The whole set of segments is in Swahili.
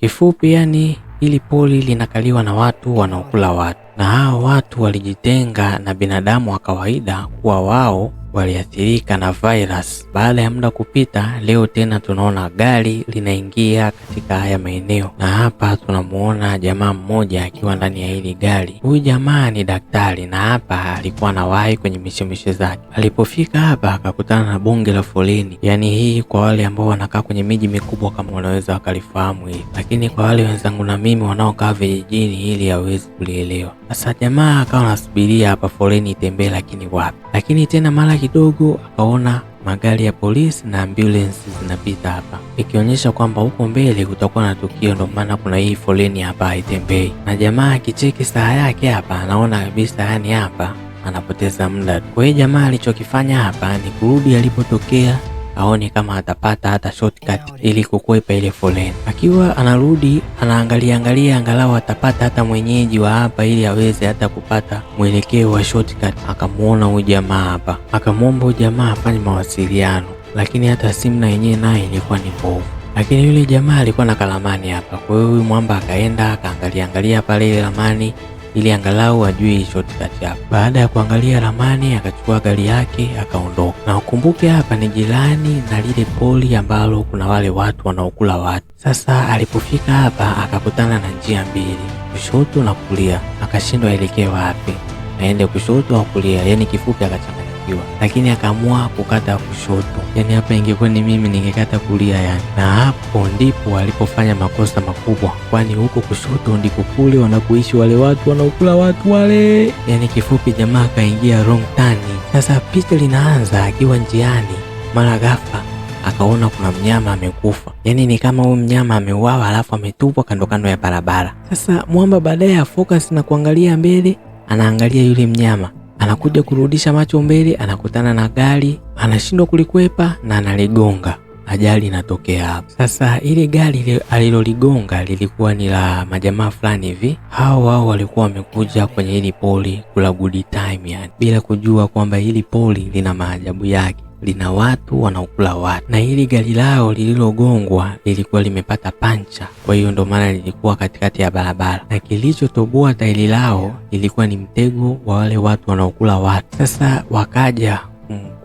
Kifupi yani hili pori linakaliwa na watu wanaokula watu, na hao watu walijitenga na binadamu wa kawaida kuwa wao waliathirika na virus. Baada ya muda kupita, leo tena tunaona gari linaingia katika haya maeneo, na hapa tunamuona jamaa mmoja akiwa ndani ya hili gari. Huyu jamaa ni daktari, na hapa alikuwa anawahi kwenye mishemishe zake. Alipofika hapa akakutana na bonge la foleni. Yani hii kwa wale ambao wanakaa kwenye miji mikubwa kama wanaweza wakalifahamu hili, lakini kwa wale wenzangu na mimi wanaokaa vijijini ili hawezi kulielewa. Sasa jamaa akawa anasubiria hapa foleni itembee, lakini wapi. Lakini tena mara kidogo akaona magari ya polisi na ambulance zinapita hapa, ikionyesha kwamba huko mbele kutakuwa na tukio, ndio maana kuna hii foleni hapa haitembei. Na jamaa akicheki saa yake hapa anaona kabisa yani hapa anapoteza muda. Kwa hiyo jamaa alichokifanya hapa ni kurudi alipotokea aone kama atapata hata shortcut ili kukwepa ile foleni. Akiwa anarudi anaangalia angalau atapata hata mwenyeji wa hapa ili aweze hata kupata mwelekeo wa shortcut. Akamuona huyu jamaa hapa, akamwomba huyu jamaa afanye mawasiliano, lakini hata simu na yenyewe naye ilikuwa ni mbovu. Lakini yule jamaa alikuwa na kalamani hapa, kwa hiyo huyu mwamba akaenda akaangalia pale ile ramani ili angalau ajue shortcut hapa. Baada ya kuangalia ramani akachukua gari yake akaondoka. Na ukumbuke hapa ni jirani na lile pori ambalo kuna wale watu wanaokula watu. Sasa alipofika hapa akakutana na njia mbili, kushoto na kulia. Akashindwa aelekee wapi, aende kushoto au kulia, yani kifupi akachanganyikiwa. Lakini akaamua kukata kushoto. Yani hapa ingekuwa ni mimi ningekata kulia yani. Na hapo ndipo alipofanya makosa makubwa, kwani huko kushoto ndiko kule wanakuishi wale watu wanaokula watu wale. Yani kifupi jamaa akaingia wrong turn. Sasa picha linaanza akiwa njiani, mara ghafla akaona kuna mnyama amekufa. Yani ni kama huyu mnyama ameuawa alafu ametupwa kando ya barabara. Sasa mwamba baadaye focus na kuangalia mbele, anaangalia yule mnyama, anakuja kurudisha macho mbele, anakutana na gari, anashindwa kulikwepa na analigonga. Ajali inatokea hapo. Sasa ile gari aliloligonga lilikuwa ni la majamaa fulani hivi. Hao walikuwa wamekuja kwenye hili pori kula good time yani, bila kujua kwamba hili pori lina maajabu yake, lina watu wanaokula watu. Na hili gari lao lililogongwa lilikuwa limepata pancha, kwa hiyo ndo maana lilikuwa katikati ya barabara, na kilichotoboa tairi lao lilikuwa ni mtego wa wale watu wanaokula watu. Sasa wakaja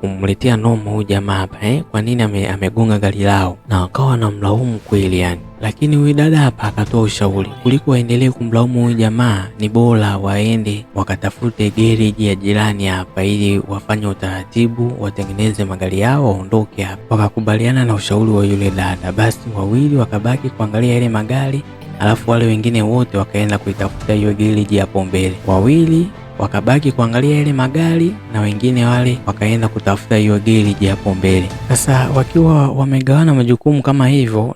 kumletea noma huyu jamaa hapa kwa nini amegonga gari lao, na wakawa wanamlaumu kweli yani. Lakini huyu dada hapa akatoa ushauri, kuliko waendelee kumlaumu huyu jamaa ni bora waende wakatafute gereji ya jirani hapa ili wafanye utaratibu, watengeneze magari yao waondoke hapa. Wakakubaliana na ushauri wa yule dada. Basi wawili wakabaki kuangalia ile magari, alafu wale wengine wote wakaenda kuitafuta hiyo gereji hapo mbele. Wawili wakabaki kuangalia ile magari na wengine wale wakaenda kutafuta hiyo gereji hapo mbele. Sasa wakiwa wamegawana majukumu kama hivyo,